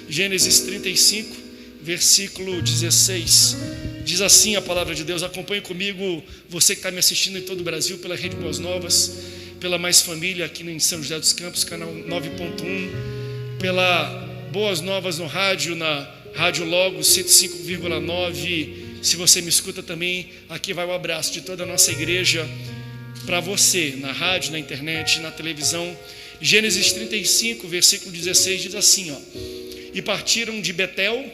Gênesis 35, versículo 16. Diz assim a palavra de Deus. Acompanhe comigo, você que está me assistindo em todo o Brasil, pela Rede Boas Novas, pela Mais Família aqui em São José dos Campos, canal 9.1, pela Boas Novas no rádio, na Rádio Logos 105,9. Se você me escuta também, aqui vai o abraço de toda a nossa igreja para você, na rádio, na internet, na televisão. Gênesis 35, versículo 16 diz assim, e partiram de Betel,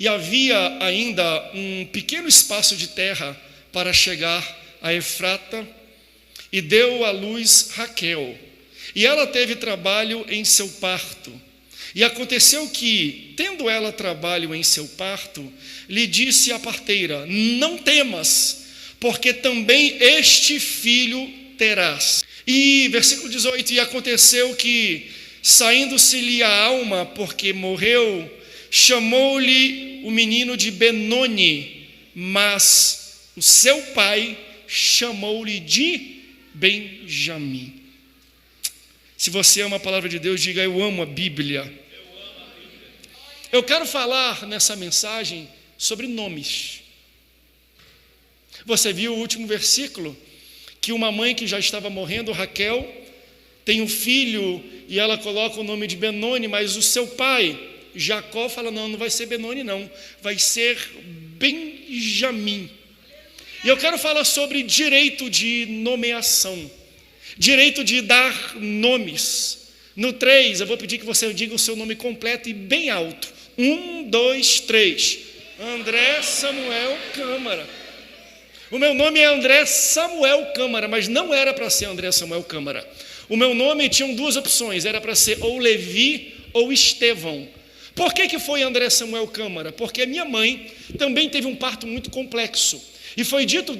e havia ainda um pequeno espaço de terra para chegar a Efrata, e deu à luz Raquel, e ela teve trabalho em seu parto. E aconteceu que, tendo ela trabalho em seu parto, lhe disse a parteira: não temas, porque também este filho terás. E versículo 18, e aconteceu que, saindo-se-lhe a alma, porque morreu, chamou-lhe o menino de Benoni, mas o seu pai chamou-lhe de Benjamim. Se você ama a palavra de Deus, diga: eu amo a Bíblia. Eu quero falar nessa mensagem sobre nomes. Você viu o último versículo? Que uma mãe que já estava morrendo, Raquel, tem um filho e ela coloca o nome de Benoni, mas o seu pai, Jacó, fala: não vai ser Benoni não, vai ser Benjamim. E eu quero falar sobre direito de nomeação, direito de dar nomes. No 3, eu vou pedir que você diga o seu nome completo e bem alto. 1, 2, 3. André Samuel Câmara. O meu nome é André Samuel Câmara, mas não era para ser André Samuel Câmara. O meu nome tinha duas opções, era para ser ou Levi ou Estevão. Por que foi André Samuel Câmara? Porque a minha mãe também teve um parto muito complexo. E foi dito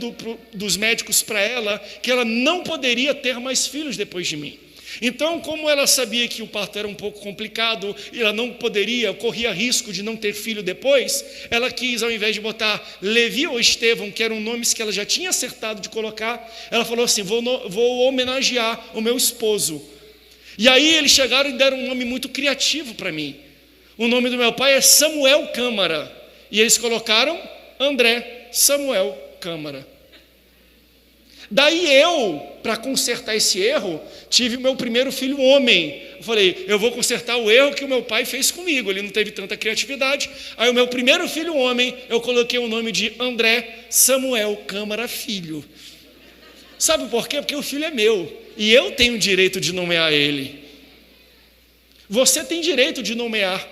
dos médicos para ela que ela não poderia ter mais filhos depois de mim. Então, como ela sabia que o parto era um pouco complicado e ela não poderia, corria risco de não ter filho depois, ela quis, ao invés de botar Levi ou Estevão, que eram nomes que ela já tinha acertado de colocar, ela falou assim: vou homenagear o meu esposo. E aí eles chegaram e deram um nome muito criativo para mim. O nome do meu pai é Samuel Câmara, e eles colocaram André Samuel Câmara. Daí eu, para consertar esse erro, tive o meu primeiro filho homem. Eu falei: eu vou consertar o erro que o meu pai fez comigo, ele não teve tanta criatividade. Aí o meu primeiro filho homem, eu coloquei o nome de André Samuel Câmara Filho. Sabe por quê? Porque o filho é meu, e eu tenho direito de nomear ele. Você tem direito de nomear.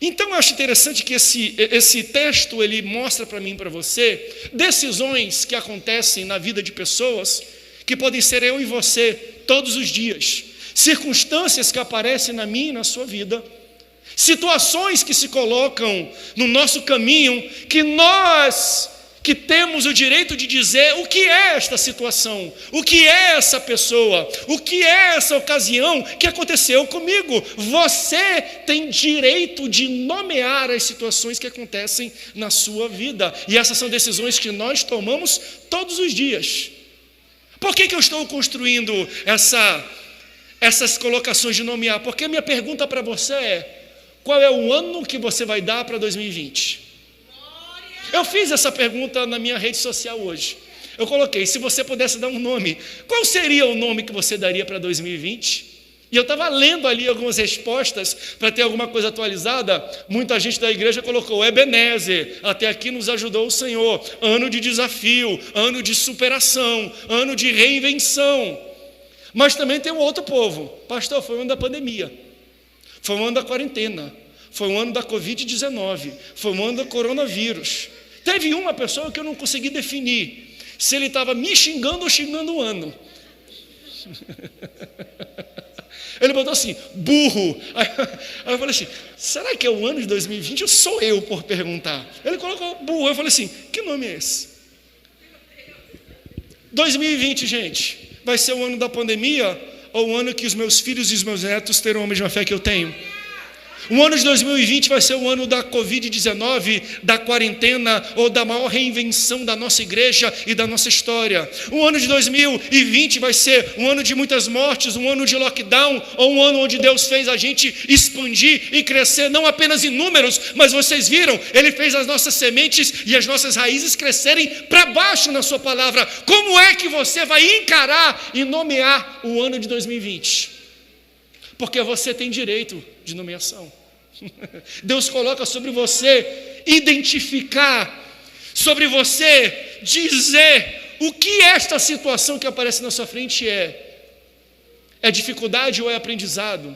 Então eu acho interessante que esse texto ele mostra para mim e para você decisões que acontecem na vida de pessoas, que podem ser eu e você todos os dias, circunstâncias que aparecem na minha e na sua vida, situações que se colocam no nosso caminho, que nós que temos o direito de dizer o que é esta situação, o que é essa pessoa, o que é essa ocasião que aconteceu comigo. Você tem direito de nomear as situações que acontecem na sua vida, e essas são decisões que nós tomamos todos os dias. Por que eu estou construindo essas colocações de nomear? Porque a minha pergunta para você é: qual é o ano que você vai dar para 2020? Eu fiz essa pergunta na minha rede social hoje. Eu coloquei: se você pudesse dar um nome, qual seria o nome que você daria para 2020? E eu estava lendo ali algumas respostas para ter alguma coisa atualizada. Muita gente da igreja colocou Ebenezer, até aqui nos ajudou o Senhor. Ano de desafio, ano de superação, ano de reinvenção. Mas também tem um outro povo: pastor, foi o ano da pandemia, foi o ano da quarentena, foi o ano da Covid-19, foi o ano do coronavírus. Teve uma pessoa que eu não consegui definir se ele estava me xingando ou xingando o ano. Ele botou assim: burro. Aí eu falei assim: será que é o ano de 2020 ou sou eu por perguntar? Ele colocou burro. Eu falei assim: que nome é esse? 2020, gente, vai ser o ano da pandemia ou o ano que os meus filhos e os meus netos terão a mesma fé que eu tenho? O ano de 2020 vai ser o ano da Covid-19, da quarentena ou da maior reinvenção da nossa igreja e da nossa história. O ano de 2020 vai ser um ano de muitas mortes, um ano de lockdown, ou um ano onde Deus fez a gente expandir e crescer, não apenas em números, mas vocês viram, Ele fez as nossas sementes e as nossas raízes crescerem para baixo na sua palavra. Como é que você vai encarar e nomear o ano de 2020? Porque você tem direito de nomeação. Deus coloca sobre você identificar, sobre você dizer o que esta situação que aparece na sua frente é. É dificuldade ou é aprendizado?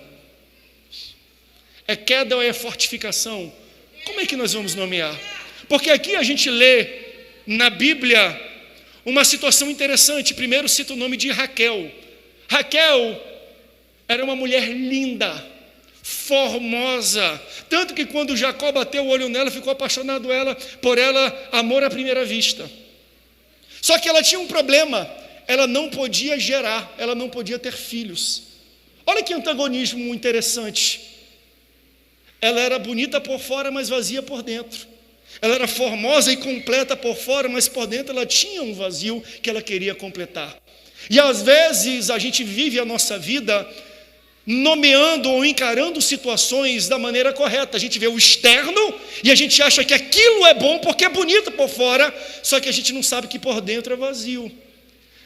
É queda ou é fortificação? Como é que nós vamos nomear? Porque aqui a gente lê na Bíblia uma situação interessante. Primeiro cita o nome de Raquel. Raquel era uma mulher linda, formosa, tanto que quando Jacó bateu o olho nela, ficou apaixonado por ela, amor à primeira vista. Só que ela tinha um problema, ela não podia gerar, ela não podia ter filhos. Olha que antagonismo interessante. Ela era bonita por fora, mas vazia por dentro. Ela era formosa e completa por fora, mas por dentro ela tinha um vazio que ela queria completar. E às vezes a gente vive a nossa vida nomeando ou encarando situações da maneira correta. A gente vê o externo e a gente acha que aquilo é bom porque é bonito por fora, só que a gente não sabe que por dentro é vazio.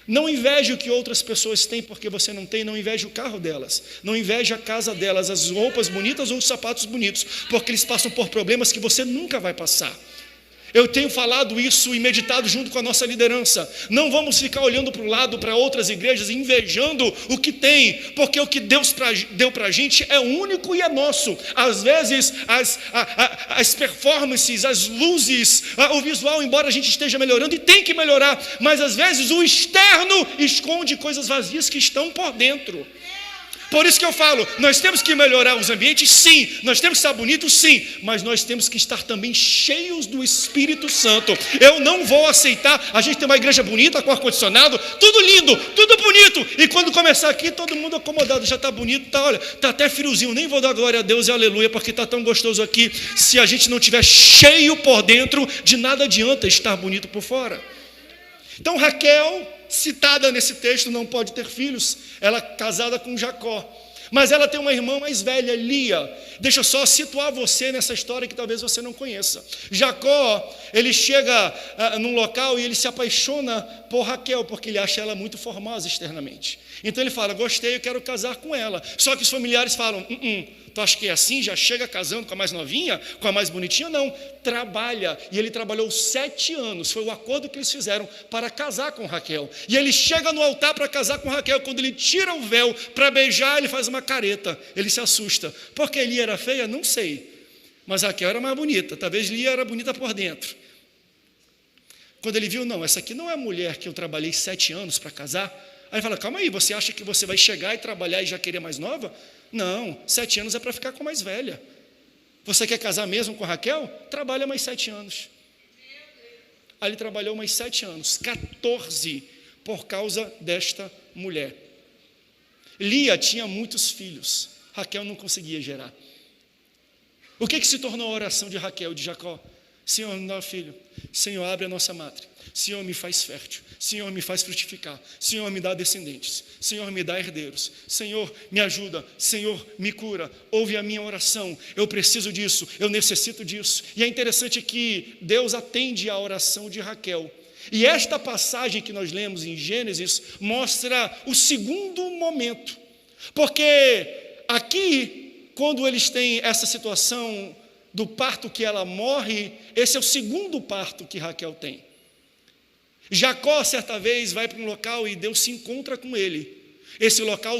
Não inveje o que outras pessoas têm porque você não tem, não inveje o carro delas, não inveje a casa delas, as roupas bonitas ou os sapatos bonitos, porque eles passam por problemas que você nunca vai passar. Eu tenho falado isso e meditado junto com a nossa liderança. Não vamos ficar olhando para o lado, para outras igrejas, invejando o que tem, porque o que Deus deu para a gente é único e é nosso. Às vezes, as performances, as luzes, o visual, embora a gente esteja melhorando, e tem que melhorar, mas às vezes o externo esconde coisas vazias que estão por dentro. Por isso que eu falo, nós temos que melhorar os ambientes, sim, nós temos que estar bonitos, sim, mas nós temos que estar também cheios do Espírito Santo. Eu não vou aceitar, a gente tem uma igreja bonita, com ar-condicionado, tudo lindo, tudo bonito, e quando começar aqui, todo mundo acomodado, já está bonito, olha, está até friozinho, nem vou dar glória a Deus e aleluia, porque está tão gostoso aqui. Se a gente não estiver cheio por dentro, de nada adianta estar bonito por fora. Então Raquel, citada nesse texto, não pode ter filhos, ela é casada com Jacó, mas ela tem uma irmã mais velha, Lia. Deixa eu só situar você nessa história que talvez você não conheça. Jacó, ele chega num local e ele se apaixona por Raquel, porque ele acha ela muito formosa externamente. Então ele fala, gostei, eu quero casar com ela. Só que os familiares falam, tu acha que é assim, já chega casando com a mais novinha, com a mais bonitinha? Não, trabalha. E ele trabalhou 7 anos, foi o acordo que eles fizeram para casar com Raquel. E ele chega no altar para casar com Raquel, quando ele tira o véu para beijar, ele faz uma careta, ele se assusta. Porque Lia era feia? Não sei, mas Raquel era mais bonita, talvez Lia era bonita por dentro. Quando ele viu, não, essa aqui não é a mulher que eu trabalhei 7 anos para casar. Aí ele fala, calma aí, você acha que você vai chegar e trabalhar e já querer mais nova? Não, 7 anos é para ficar com mais velha. Você quer casar mesmo com Raquel? Trabalha mais 7 anos. Aí ele trabalhou mais 7 anos, 14, por causa desta mulher. Lia tinha muitos filhos, Raquel não conseguia gerar. O que se tornou a oração de Raquel e de Jacó? Senhor, me dá filho. Senhor, abre a nossa mátria. Senhor, me faz fértil. Senhor, me faz frutificar. Senhor, me dá descendentes. Senhor, me dá herdeiros. Senhor, me ajuda. Senhor, me cura. Ouve a minha oração. Eu preciso disso. Eu necessito disso. E é interessante que Deus atende à oração de Raquel. E esta passagem que nós lemos em Gênesis mostra o segundo momento. Porque aqui, quando eles têm essa situação do parto que ela morre, esse é o segundo parto que Raquel tem. Jacó, certa vez, vai para um local e Deus se encontra com ele. Esse local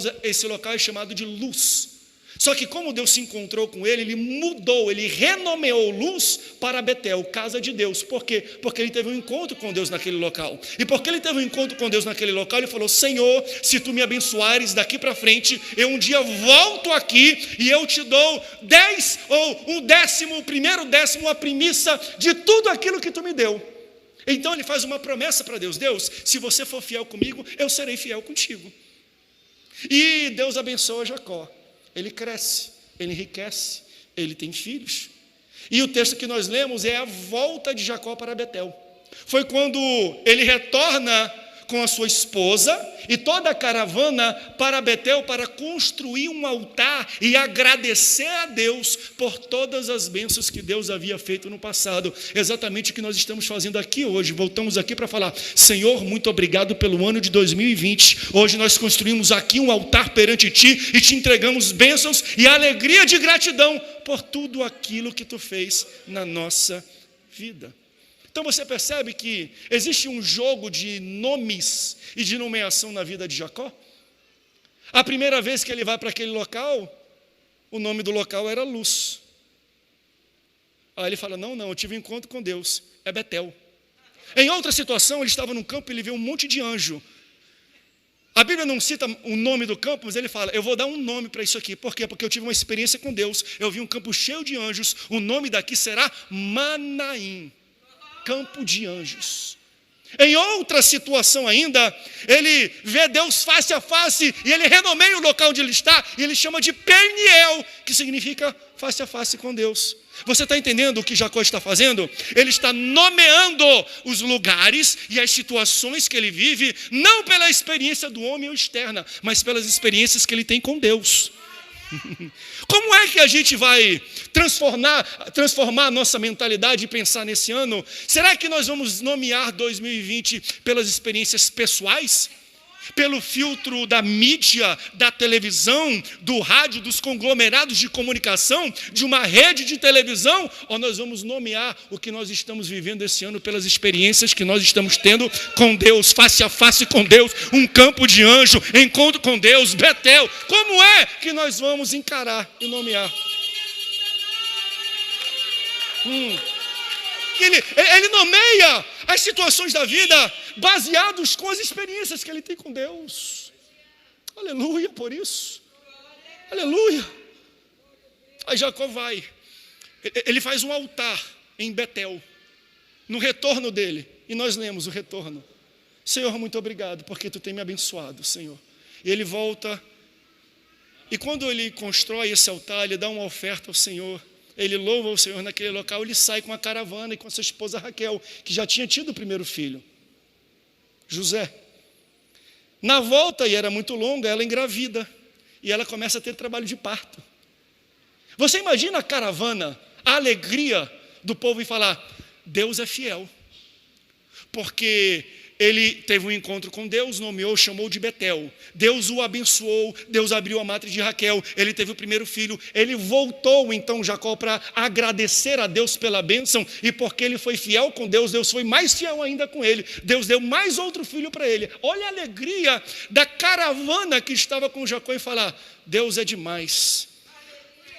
é chamado de Luz. Só que como Deus se encontrou com ele, ele mudou, ele renomeou Luz para Betel, casa de Deus. Por quê? Porque ele teve um encontro com Deus naquele local. E porque ele teve um encontro com Deus naquele local, ele falou, Senhor, se tu me abençoares daqui para frente, eu um dia volto aqui e eu te dou 10 ou 1/10, o primeiro 10º, a primícia de tudo aquilo que tu me deu. Então ele faz uma promessa para Deus, Deus, se você for fiel comigo, eu serei fiel contigo. E Deus abençoa Jacó. Ele cresce, ele enriquece, ele tem filhos. E o texto que nós lemos é a volta de Jacó para Betel. Foi quando ele retorna com a sua esposa e toda a caravana para Betel para construir um altar e agradecer a Deus por todas as bênçãos que Deus havia feito no passado. Exatamente o que nós estamos fazendo aqui hoje. Voltamos aqui para falar: Senhor, muito obrigado pelo ano de 2020. Hoje nós construímos aqui um altar perante Ti e Te entregamos bênçãos e alegria de gratidão por tudo aquilo que Tu fez na nossa vida. Então você percebe que existe um jogo de nomes e de nomeação na vida de Jacó? A primeira vez que ele vai para aquele local, o nome do local era Luz. Aí ele fala: não, eu tive um encontro com Deus, é Betel. Em outra situação, ele estava num campo e ele vê um monte de anjo. A Bíblia não cita o nome do campo, mas ele fala: eu vou dar um nome para isso aqui. Por quê? Porque eu tive uma experiência com Deus, eu vi um campo cheio de anjos, o nome daqui será Manaim. Campo de anjos. Em outra situação ainda, ele vê Deus face a face e ele renomeia o local onde ele está e ele chama de Peniel, que significa face a face com Deus. Você está entendendo o que Jacó está fazendo? Ele está nomeando os lugares e as situações que ele vive, não pela experiência do homem ou externa, mas pelas experiências que ele tem com Deus. Como é que a gente vai transformar a nossa mentalidade e pensar nesse ano? Será que nós vamos nomear 2020 pelas experiências pessoais? Pelo filtro da mídia, da televisão, do rádio, dos conglomerados de comunicação, de uma rede de televisão? Ou nós vamos nomear o que nós estamos vivendo esse ano pelas experiências que nós estamos tendo com Deus, face a face com Deus, um campo de anjo, encontro com Deus, Betel? Como é que nós vamos encarar e nomear? Ele nomeia as situações da vida baseados com as experiências que ele tem com Deus. Aleluia por isso. Aleluia. Aí Jacó vai. Ele faz um altar em Betel, no retorno dele. E nós lemos o retorno. Senhor, muito obrigado, porque Tu tem me abençoado, Senhor. E ele volta. E quando ele constrói esse altar, ele dá uma oferta ao Senhor. Ele louva o Senhor naquele local, ele sai com a caravana e com a sua esposa Raquel, que já tinha tido o primeiro filho, José. Na volta, e era muito longa, ela engravida, e ela começa a ter trabalho de parto. Você imagina a caravana, a alegria do povo em falar: Deus é fiel, porque ele teve um encontro com Deus, nomeou, chamou de Betel. Deus o abençoou, Deus abriu a matriz de Raquel, ele teve o primeiro filho. Ele voltou então, Jacó, para agradecer a Deus pela bênção, e porque ele foi fiel com Deus, Deus foi mais fiel ainda com ele. Deus deu mais outro filho para ele. Olha a alegria da caravana que estava com Jacó e falar: Deus é demais,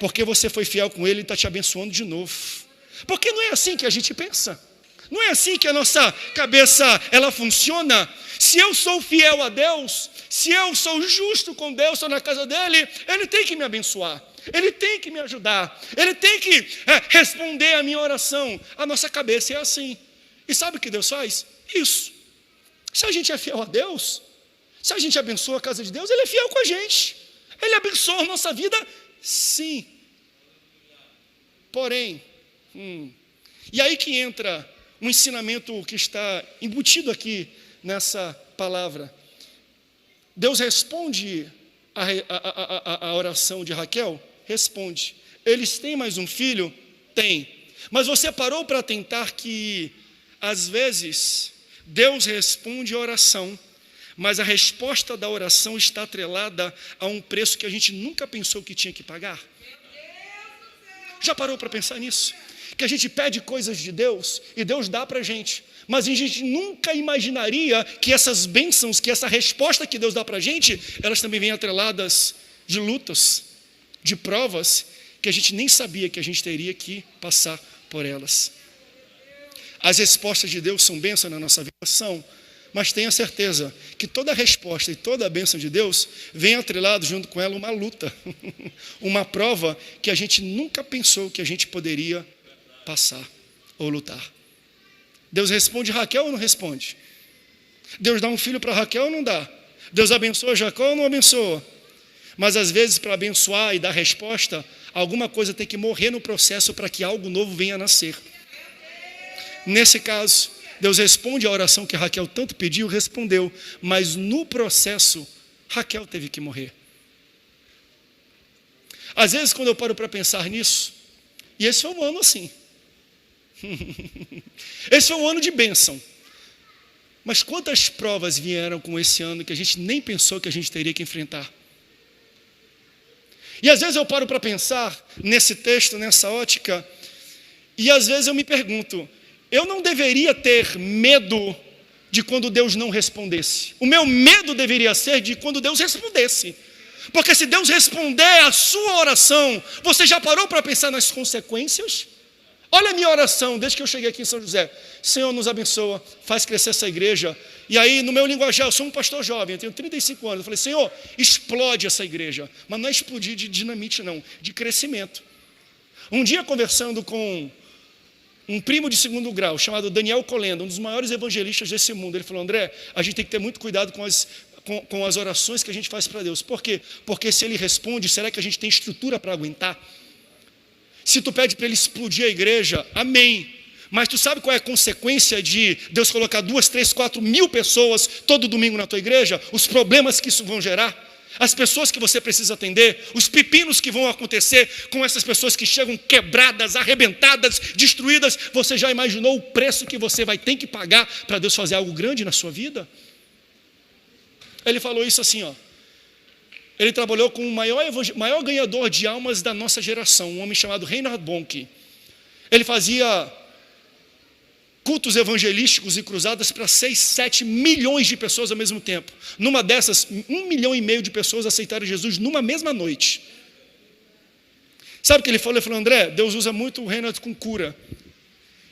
porque você foi fiel com ele e está te abençoando de novo. Porque não é assim que a gente pensa. Não é assim que a nossa cabeça ela funciona. Se eu sou fiel a Deus, se eu sou justo com Deus, estou na casa dele, ele tem que me abençoar, ele tem que me ajudar, ele tem que responder a minha oração. A nossa cabeça é assim. E sabe o que Deus faz? Isso. Se a gente é fiel a Deus, se a gente abençoa a casa de Deus, ele é fiel com a gente. Ele abençoa a nossa vida, sim. Porém, e aí que entra um ensinamento que está embutido aqui nessa palavra. Deus responde a oração de Raquel? Responde. Eles têm mais um filho? Tem. Mas você parou para atentar que, às vezes, Deus responde a oração, mas a resposta da oração está atrelada a um preço que a gente nunca pensou que tinha que pagar? Já parou para pensar nisso? Que a gente pede coisas de Deus e Deus dá para a gente, mas a gente nunca imaginaria que essas bênçãos, que essa resposta que Deus dá para a gente, elas também vêm atreladas de lutas, de provas, que a gente nem sabia que a gente teria que passar por elas. As respostas de Deus são bênçãos na nossa vida? São, mas tenha certeza que toda resposta e toda a bênção de Deus vem atrelado junto com ela uma luta, uma prova que a gente nunca pensou que a gente poderia passar ou lutar. Deus responde Raquel ou não responde? Deus dá um filho para Raquel ou não dá? Deus abençoa Jacó ou não abençoa? Mas às vezes, para abençoar e dar resposta, Alguma coisa tem que morrer no processo para que algo novo venha a nascer. Nesse caso, Deus responde à oração que Raquel tanto pediu, respondeu, mas no processo, Raquel teve que morrer. Às vezes, quando eu paro para pensar nisso, e esse foi um ano assim, esse foi um ano de bênção, mas quantas provas vieram com esse ano que a gente nem pensou que a gente teria que enfrentar? E às vezes eu paro para pensar nesse texto, nessa ótica, e às vezes eu me pergunto, eu não deveria ter medo de quando Deus não respondesse. O meu medo deveria ser de quando Deus respondesse. Porque se Deus responder a sua oração, você já parou para pensar nas consequências? Olha a minha oração, desde que eu cheguei aqui em São José. Senhor, nos abençoa, faz crescer essa igreja. E aí, no meu linguajar, eu sou um pastor jovem, eu tenho 35 anos. Eu falei, Senhor, explode essa igreja. Mas não é explodir de dinamite, não, de crescimento. Um dia, conversando com um primo de segundo grau, chamado Daniel Colenda, um dos maiores evangelistas desse mundo, ele falou, André, a gente tem que ter muito cuidado com as orações que a gente faz para Deus. Por quê? Porque se Ele responde, será que a gente tem estrutura para aguentar? Se tu pede para Ele explodir a igreja, amém. Mas tu sabe qual é a consequência de Deus colocar 2, 3, 4 mil pessoas todo domingo na tua igreja? Os problemas que isso vão gerar? As pessoas que você precisa atender? Os pepinos que vão acontecer com essas pessoas que chegam quebradas, arrebentadas, destruídas? Você já imaginou o preço que você vai ter que pagar para Deus fazer algo grande na sua vida? Ele falou isso assim, ó. Ele trabalhou com o maior ganhador de almas da nossa geração, um homem chamado Reinhard Bonnke. Ele fazia cultos evangelísticos e cruzadas para 6, 7 milhões de pessoas ao mesmo tempo. Numa dessas, 1,5 milhão de pessoas aceitaram Jesus numa mesma noite. Sabe o que ele falou? Ele falou, André, Deus usa muito o Reinhard com cura.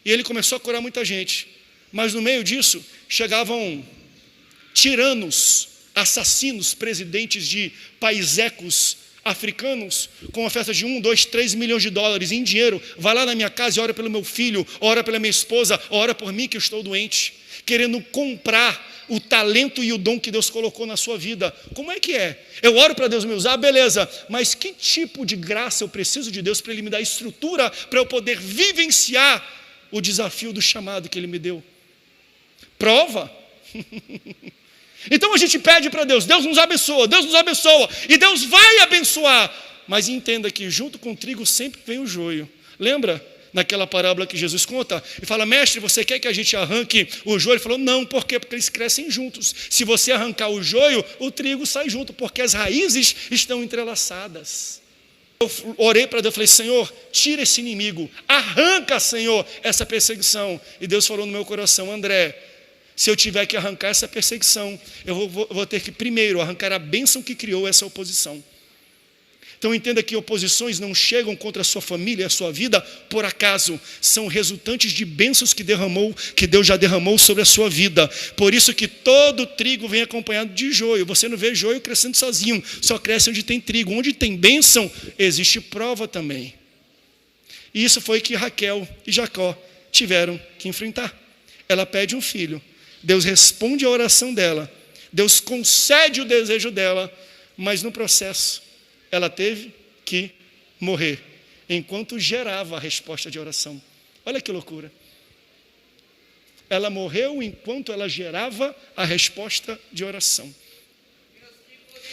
E ele começou a curar muita gente. Mas no meio disso, chegavam tiranos, assassinos, presidentes de paisecos africanos, com oferta de 1, 2, 3 milhões de dólares em dinheiro, vai lá na minha casa e ora pelo meu filho, ora pela minha esposa, ora por mim que eu estou doente, querendo comprar o talento e o dom que Deus colocou na sua vida. Como é que é? Eu oro para Deus me usar, beleza, mas que tipo de graça eu preciso de Deus para Ele me dar estrutura para eu poder vivenciar o desafio do chamado que Ele me deu? Prova. Então a gente pede para Deus, Deus nos abençoa, e Deus vai abençoar. Mas entenda que junto com o trigo sempre vem o joio. Lembra naquela parábola que Jesus conta? Ele fala, mestre, você quer que a gente arranque o joio? Ele falou, não, por quê? Porque eles crescem juntos. Se você arrancar o joio, o trigo sai junto, porque as raízes estão entrelaçadas. Eu orei para Deus, falei, Senhor, tira esse inimigo, arranca, Senhor, essa perseguição. E Deus falou no meu coração, André, se eu tiver que arrancar essa perseguição, eu vou ter que primeiro arrancar a bênção que criou essa oposição. Então entenda que oposições não chegam contra a sua família e a sua vida por acaso. São resultantes de bênçãos que Deus já derramou sobre a sua vida. Por isso que todo trigo vem acompanhado de joio. Você não vê joio crescendo sozinho, só cresce onde tem trigo. Onde tem bênção, existe prova também. E isso foi que Raquel e Jacó tiveram que enfrentar. Ela pede um filho. Deus responde a oração dela, Deus concede o desejo dela, mas no processo ela teve que morrer, enquanto gerava a resposta de oração. Olha que loucura. Ela morreu enquanto ela gerava a resposta de oração.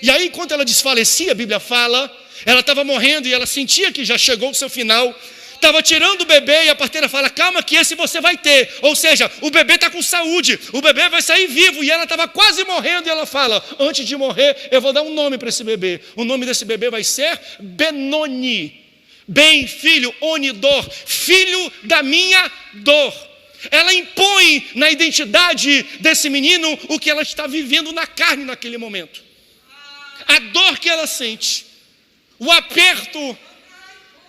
E aí, enquanto ela desfalecia, a Bíblia fala, ela estava morrendo e ela sentia que já chegou o seu final, estava tirando o bebê e a parteira fala, calma que esse você vai ter. Ou seja, o bebê está com saúde, o bebê vai sair vivo. E ela estava quase morrendo e ela fala, antes de morrer, eu vou dar um nome para esse bebê. O nome desse bebê vai ser Benoni. Bem, filho, Onidor, filho da minha dor. Ela impõe na identidade desse menino o que ela está vivendo na carne naquele momento. A dor que ela sente, o aperto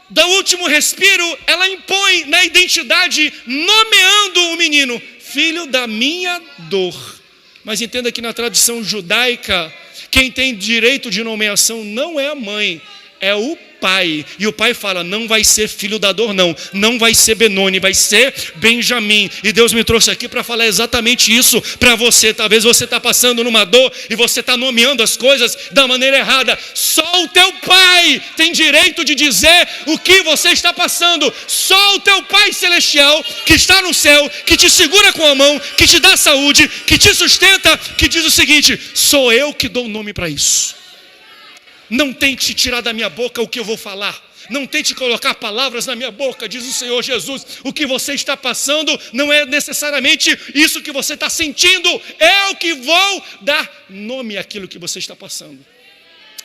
do último respiro, ela impõe na identidade, nomeando o menino, filho da minha dor. Mas entenda que na tradição judaica, quem tem direito de nomeação não é a mãe, é o pai. E o pai fala, não vai ser filho da dor não, não vai ser Benoni, vai ser Benjamim. E Deus me trouxe aqui para falar exatamente isso para você. Talvez você está passando numa dor e você está nomeando as coisas da maneira errada. Só o teu pai tem direito de dizer o que você está passando. Só o teu pai celestial que está no céu, que te segura com a mão, que te dá saúde, que te sustenta, que diz o seguinte, sou eu que dou o nome para isso. Não tente tirar da minha boca o que eu vou falar. Não tente colocar palavras na minha boca, diz o Senhor Jesus. O que você está passando não é necessariamente isso que você está sentindo. Eu que vou dar nome àquilo que você está passando.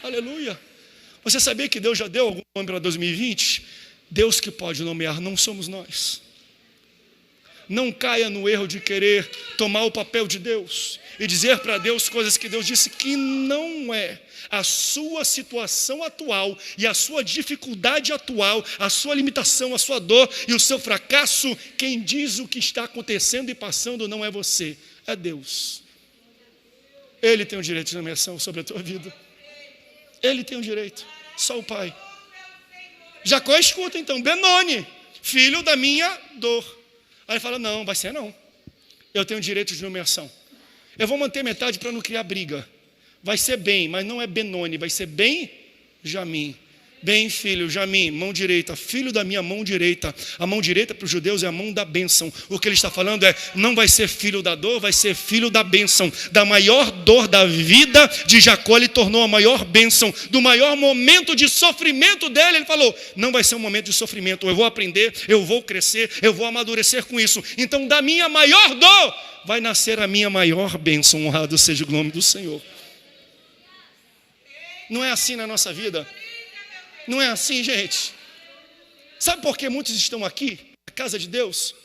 Aleluia. Você sabia que Deus já deu algum nome para 2020? Deus que pode nomear, não somos nós. Não caia no erro de querer tomar o papel de Deus e dizer para Deus coisas que Deus disse que não é. A sua situação atual e a sua dificuldade atual, a sua limitação, a sua dor e o seu fracasso, quem diz o que está acontecendo e passando não é você, é Deus. Ele tem o direito de nomeação sobre a tua vida. Ele tem o direito, só o Pai. Jacó escuta então, Benoni, filho da minha dor. Aí ele fala, não, vai ser não. Eu tenho direito de nomeação. Eu vou manter metade para não criar briga. Vai ser bem, mas não é Benoni, vai ser Benjamim. Bem, filho, Jamim, mão direita, filho da minha mão direita. A mão direita para os judeus é a mão da bênção. O que ele está falando é, não vai ser filho da dor, vai ser filho da bênção. Da maior dor da vida de Jacó, ele tornou a maior bênção. Do maior momento de sofrimento dele, ele falou, não vai ser um momento de sofrimento. Eu vou aprender, eu vou crescer, eu vou amadurecer com isso. Então, da minha maior dor, vai nascer a minha maior bênção. Honrado seja o nome do Senhor. Não é assim na nossa vida? Não é assim, gente? Sabe por que muitos estão aqui, na casa de Deus?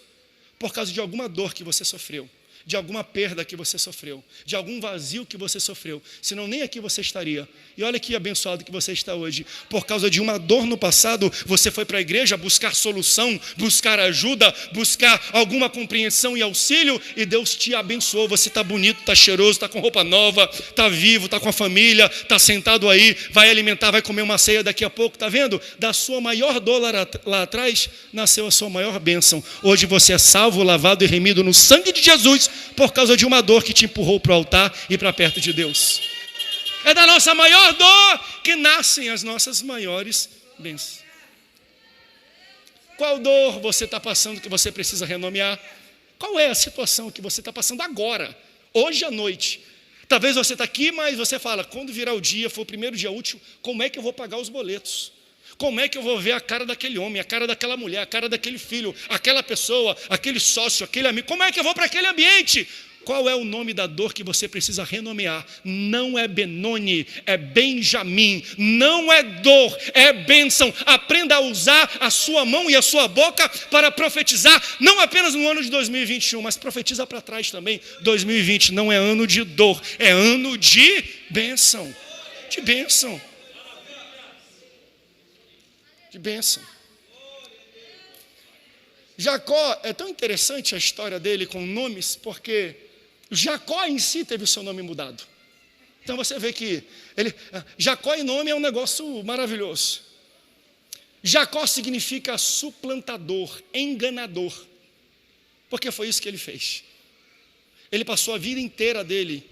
Por causa de alguma dor que você sofreu, de alguma perda que você sofreu, de algum vazio que você sofreu. Senão nem aqui você estaria. E olha que abençoado que você está hoje. Por causa de uma dor no passado, você foi para a igreja buscar solução, buscar ajuda, buscar alguma compreensão e auxílio, e Deus te abençoou. Você está bonito, está cheiroso, está com roupa nova, está vivo, está com a família, está sentado aí, vai alimentar, vai comer uma ceia daqui a pouco, está vendo? Da sua maior dor lá atrás, nasceu a sua maior bênção. Hoje você é salvo, lavado e remido no sangue de Jesus, por causa de uma dor que te empurrou para o altar e para perto de Deus. É da nossa maior dor que nascem as nossas maiores bênçãos. Qual dor você está passando que você precisa renomear? Qual é a situação que você está passando agora, hoje à noite? Talvez você está aqui, mas você fala, quando virar o dia, for o primeiro dia útil, como é que eu vou pagar os boletos? Como é que eu vou ver a cara daquele homem, a cara daquela mulher, a cara daquele filho, aquela pessoa, aquele sócio, aquele amigo? Como é que eu vou para aquele ambiente? Qual é o nome da dor que você precisa renomear? Não é Benoni, é Benjamim. Não é dor, é bênção. Aprenda a usar a sua mão e a sua boca para profetizar, não apenas no ano de 2021, mas profetiza para trás também. 2020 não é ano de dor, é ano de bênção. De bênção. De bênção. Jacó, é tão interessante a história dele com nomes, porque Jacó em si teve o seu nome mudado. Então você vê que Jacó em nome é um negócio maravilhoso. Jacó significa suplantador, enganador, porque foi isso que ele fez. Ele passou a vida inteira dele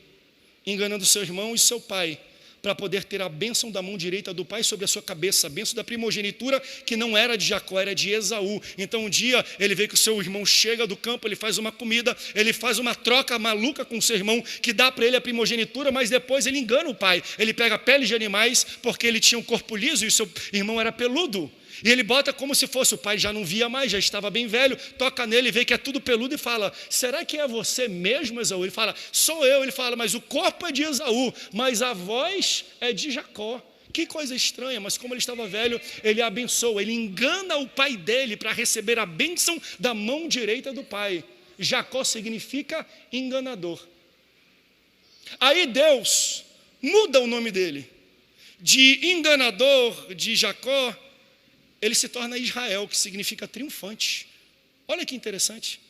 enganando seu irmão e seu pai, para poder ter a bênção da mão direita do pai sobre a sua cabeça, a bênção da primogenitura, que não era de Jacó, era de Esaú. Então um dia ele vê que o seu irmão chega do campo, ele faz uma comida, ele faz uma troca maluca com o seu irmão, que dá para ele a primogenitura, mas depois ele engana o pai. Ele pega peles de animais, porque ele tinha um corpo liso e o seu irmão era peludo. E ele bota como se fosse, o pai já não via mais, já estava bem velho, toca nele, vê que é tudo peludo e fala, será que é você mesmo, Esaú? Ele fala, sou eu. Ele fala, mas o corpo é de Esaú, mas a voz é de Jacó. Que coisa estranha, mas como ele estava velho, ele abençoa, ele engana o pai dele para receber a bênção da mão direita do pai. Jacó significa enganador. Aí Deus muda o nome dele, de enganador, de Jacó, ele se torna Israel, que significa triunfante. Olha que interessante.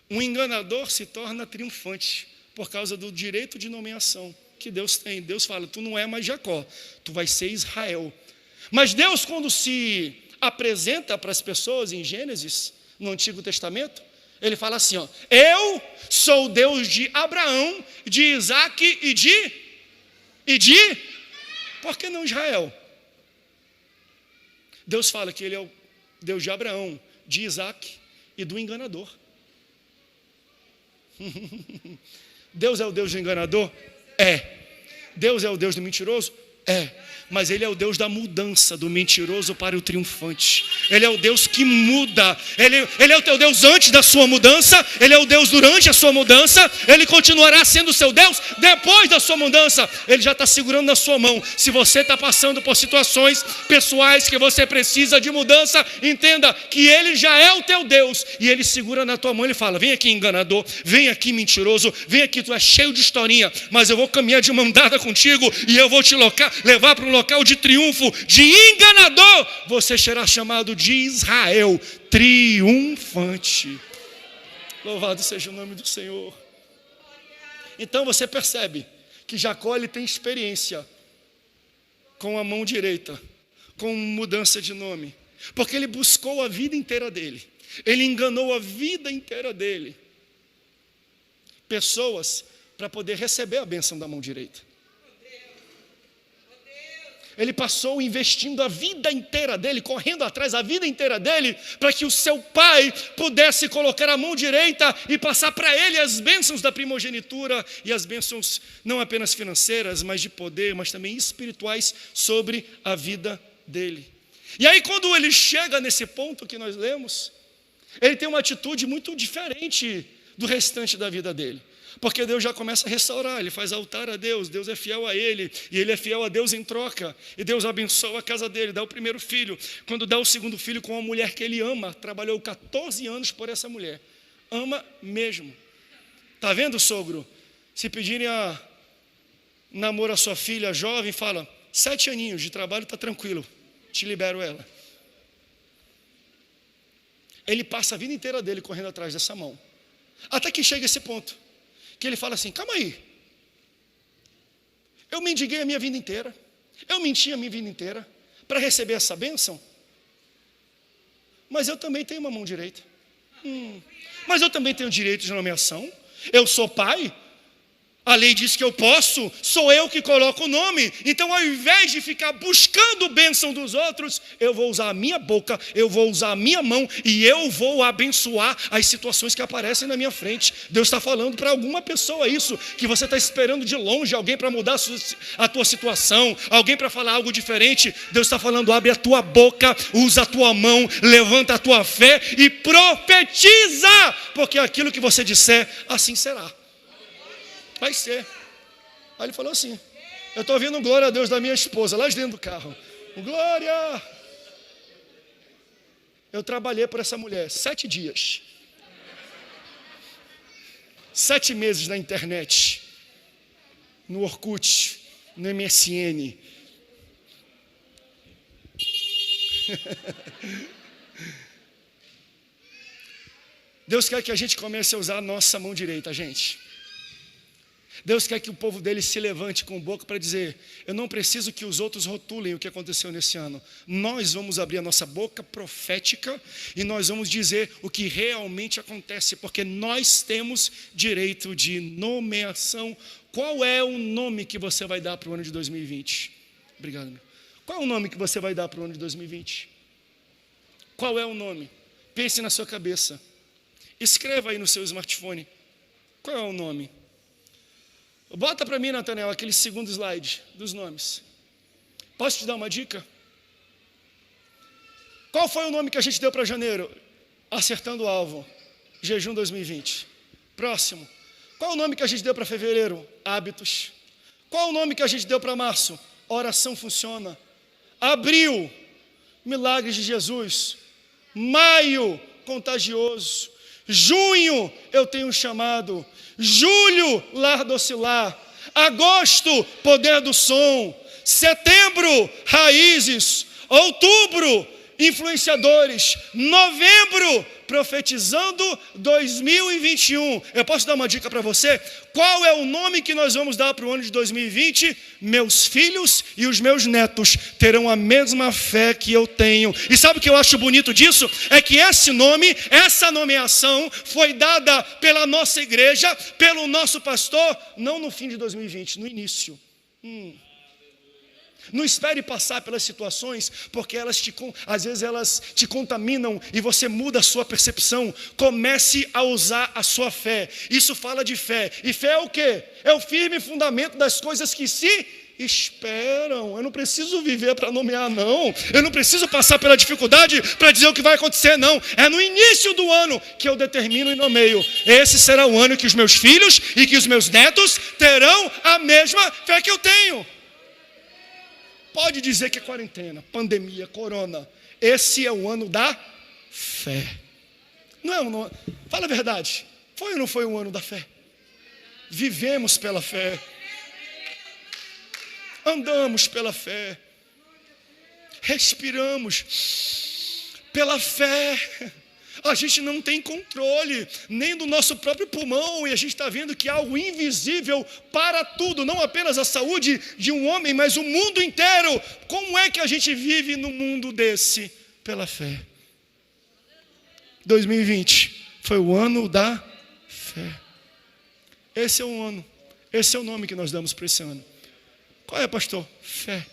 Um enganador se torna triunfante por causa do direito de nomeação que Deus tem. Deus fala, tu não é mais Jacó, tu vai ser Israel. Mas Deus, quando se apresenta para as pessoas em Gênesis, no Antigo Testamento, ele fala assim, ó, eu sou o Deus de Abraão, de Isaac e de, por que não Israel? Deus fala que ele é o Deus de Abraão, de Isaac e do enganador. Deus é o Deus do enganador? É. Deus é o Deus do mentiroso? É. Mas ele é o Deus da mudança, do mentiroso para o triunfante. Ele é o Deus que muda. Ele é o teu Deus antes da sua mudança. Ele é o Deus durante a sua mudança. Ele continuará sendo o seu Deus depois da sua mudança. Ele já está segurando na sua mão. Se você está passando por situações pessoais que você precisa de mudança, entenda que ele já é o teu Deus. E ele segura na tua mão e fala, vem aqui enganador, vem aqui mentiroso, vem aqui, tu é cheio de historinha, mas eu vou caminhar de mão dada contigo e eu vou te levar para um local de triunfo, de enganador. Você será chamado de Israel, triunfante. Louvado seja o nome do Senhor. Então você percebe que Jacó ele tem experiência com a mão direita, com mudança de nome, porque ele buscou a vida inteira dele, ele enganou a vida inteira dele, pessoas para poder receber a bênção da mão direita. Ele passou investindo a vida inteira dele, correndo atrás a vida inteira dele, para que o seu pai pudesse colocar a mão direita e passar para ele as bênçãos da primogenitura e as bênçãos não apenas financeiras, mas de poder, mas também espirituais sobre a vida dele. E aí quando ele chega nesse ponto que nós lemos, ele tem uma atitude muito diferente do restante da vida dele. Porque Deus já começa a restaurar, ele faz altar a Deus, Deus é fiel a ele, e ele é fiel a Deus em troca, e Deus abençoa a casa dele, dá o primeiro filho, quando dá o segundo filho com uma mulher que ele ama, trabalhou 14 anos por essa mulher, ama mesmo. Está vendo, sogro? Se pedirem a namoro a sua filha jovem, fala, 7 aninhos de trabalho, está tranquilo, te libero ela. Ele passa a vida inteira dele correndo atrás dessa mão, até que chega esse ponto, que ele fala assim, calma aí, eu mendiguei a minha vida inteira, eu menti a minha vida inteira, para receber essa bênção, mas eu também tenho uma mão direita, mas eu também tenho direito de nomeação, eu sou pai, a lei diz que eu posso, sou eu que coloco o nome, então ao invés de ficar buscando bênção dos outros, eu vou usar a minha boca, eu vou usar a minha mão e eu vou abençoar as situações que aparecem na minha frente. Deus está falando para alguma pessoa isso, que você está esperando de longe, alguém para mudar a tua situação, alguém para falar algo diferente. Deus está falando, abre a tua boca, usa a tua mão, levanta a tua fé e profetiza, porque aquilo que você disser, assim será. Vai ser. Aí ele falou assim, eu estou ouvindo glória a Deus da minha esposa, lá de dentro do carro. Glória! Eu trabalhei por essa mulher 7 dias. 7 meses na internet. No Orkut, no MSN. Deus quer que a gente comece a usar a nossa mão direita, gente. Deus quer que o povo dele se levante com boca para dizer, eu não preciso que os outros rotulem o que aconteceu nesse ano. Nós vamos abrir a nossa boca profética e nós vamos dizer o que realmente acontece, porque nós temos direito de nomeação. Qual é o nome que você vai dar para o ano de 2020? Obrigado, meu. Qual é o nome que você vai dar para o ano de 2020? Qual é o nome? Pense na sua cabeça. Escreva aí no seu smartphone. Qual é o nome? Bota para mim, Nathaniel, aquele segundo slide dos nomes. Posso te dar uma dica? Qual foi o nome que a gente deu para janeiro? Acertando o alvo. Jejum 2020. Próximo. Qual o nome que a gente deu para fevereiro? Hábitos. Qual o nome que a gente deu para março? Oração funciona. Abril. Milagres de Jesus. Maio. Contagioso. Junho, eu tenho um chamado. Julho, lar docilar. Agosto, poder do som. Setembro, raízes. Outubro, influenciadores. Novembro, profetizando 2021. Eu posso dar uma dica para você? Qual é o nome que nós vamos dar para o ano de 2020? Meus filhos e os meus netos terão a mesma fé que eu tenho. E sabe o que eu acho bonito disso? É que esse nome, essa nomeação foi dada pela nossa igreja, pelo nosso pastor, não no fim de 2020, no início. Não espere passar pelas situações, porque às vezes elas te contaminam e você muda a sua percepção. Comece a usar a sua fé. Isso fala de fé. E fé é o quê? É o firme fundamento das coisas que se esperam. Eu não preciso viver para nomear, não. Eu não preciso passar pela dificuldade para dizer o que vai acontecer, não. É no início do ano que eu determino e nomeio. Esse será o ano que os meus filhos e que os meus netos terão a mesma fé que eu tenho. Pode dizer que é quarentena, pandemia, corona. Esse é o ano da fé. Não é um ano. Fala a verdade. Foi ou não foi um ano da fé? Vivemos pela fé. Andamos pela fé. Respiramos pela fé. A gente não tem controle nem do nosso próprio pulmão, e a gente está vendo que há algo invisível para tudo, não apenas a saúde de um homem, mas o mundo inteiro. Como é que a gente vive no mundo desse? Pela fé. 2020 foi o ano da fé. Esse é o ano, esse é o nome que nós damos para esse ano. Qual é, pastor? Fé.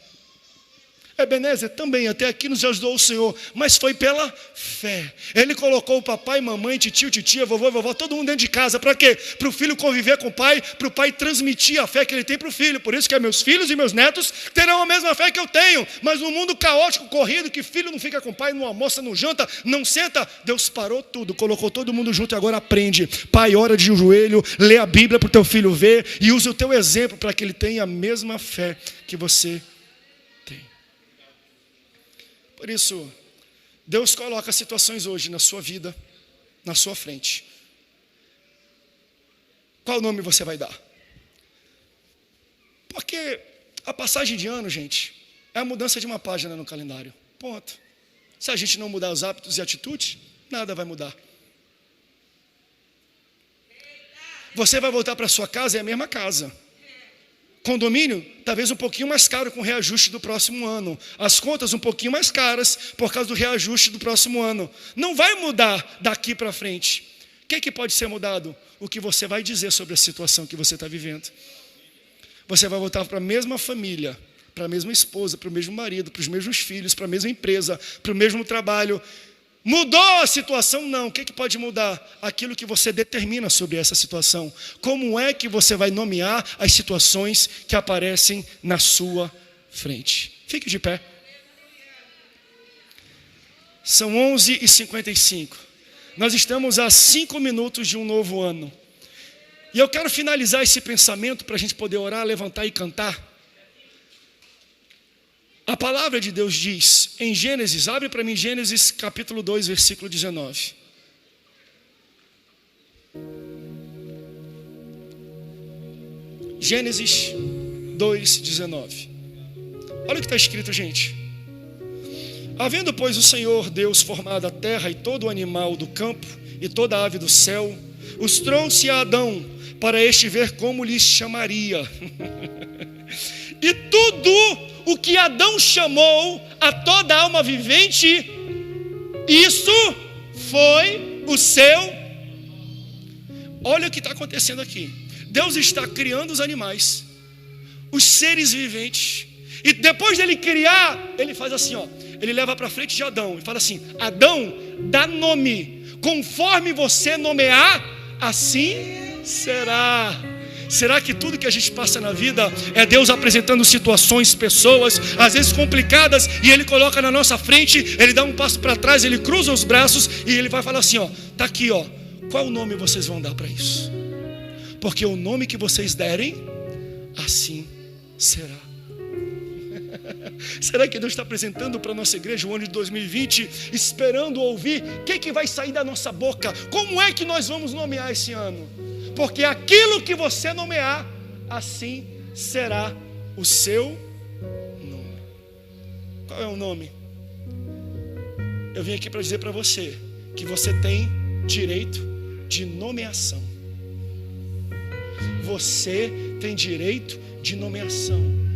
Ebenezer também, até aqui nos ajudou o Senhor, mas foi pela fé. Ele colocou o papai, mamãe, titio, titia, vovô e vovó, todo mundo dentro de casa. Para quê? Para o filho conviver com o pai, para o pai transmitir a fé que ele tem para o filho. Por isso que meus filhos e meus netos terão a mesma fé que eu tenho. Mas no mundo caótico, corrido, que filho não fica com o pai, não almoça, não janta, não senta, Deus parou tudo, colocou todo mundo junto e agora aprende. Pai, ora de joelho, lê a Bíblia para o teu filho ver e use o teu exemplo para que ele tenha a mesma fé que você tem. Por isso, Deus coloca situações hoje na sua vida, na sua frente. Qual nome você vai dar? Porque a passagem de ano, gente, é a mudança de uma página no calendário. Ponto. Se a gente não mudar os hábitos e atitudes, nada vai mudar. Você vai voltar para sua casa, é a mesma casa. Condomínio, talvez um pouquinho mais caro com o reajuste do próximo ano. As contas um pouquinho mais caras por causa do reajuste do próximo ano. Não vai mudar daqui para frente. O que pode ser mudado? O que você vai dizer sobre a situação que você está vivendo. Você vai voltar para a mesma família, para a mesma esposa, para o mesmo marido, para os mesmos filhos, para a mesma empresa, para o mesmo trabalho. Mudou a situação? Não. O que pode mudar? Aquilo que você determina sobre essa situação. Como é que você vai nomear as situações que aparecem na sua frente? Fique de pé. São 11h55. Nós estamos a 5 minutos de um novo ano. E eu quero finalizar esse pensamento para a gente poder orar, levantar e cantar. A palavra de Deus diz em Gênesis, abre para mim Gênesis capítulo 2, versículo 19. Gênesis 2, 19. Olha o que está escrito, gente. Havendo, pois, o Senhor Deus formado a terra e todo o animal do campo e toda a ave do céu, os trouxe a Adão para este ver como lhes chamaria. E tudo o que Adão chamou a toda alma vivente, isso foi o seu. Olha o que está acontecendo aqui. Deus está criando os animais, os seres viventes, e depois dele criar, ele faz assim, ó, ele leva para frente de Adão e fala assim: Adão, dá nome, conforme você nomear, assim será. Será que tudo que a gente passa na vida é Deus apresentando situações, pessoas, às vezes complicadas, e Ele coloca na nossa frente, Ele dá um passo para trás, Ele cruza os braços e Ele vai falar assim, ó, tá aqui, ó, qual nome vocês vão dar para isso? Porque o nome que vocês derem, assim será. Será que Deus está apresentando para a nossa igreja o ano de 2020, esperando ouvir o que vai sair da nossa boca? Como é que nós vamos nomear esse ano? Porque aquilo que você nomear, assim será o seu nome. Qual é o nome? Eu vim aqui para dizer para você que você tem direito de nomeação. Você tem direito de nomeação.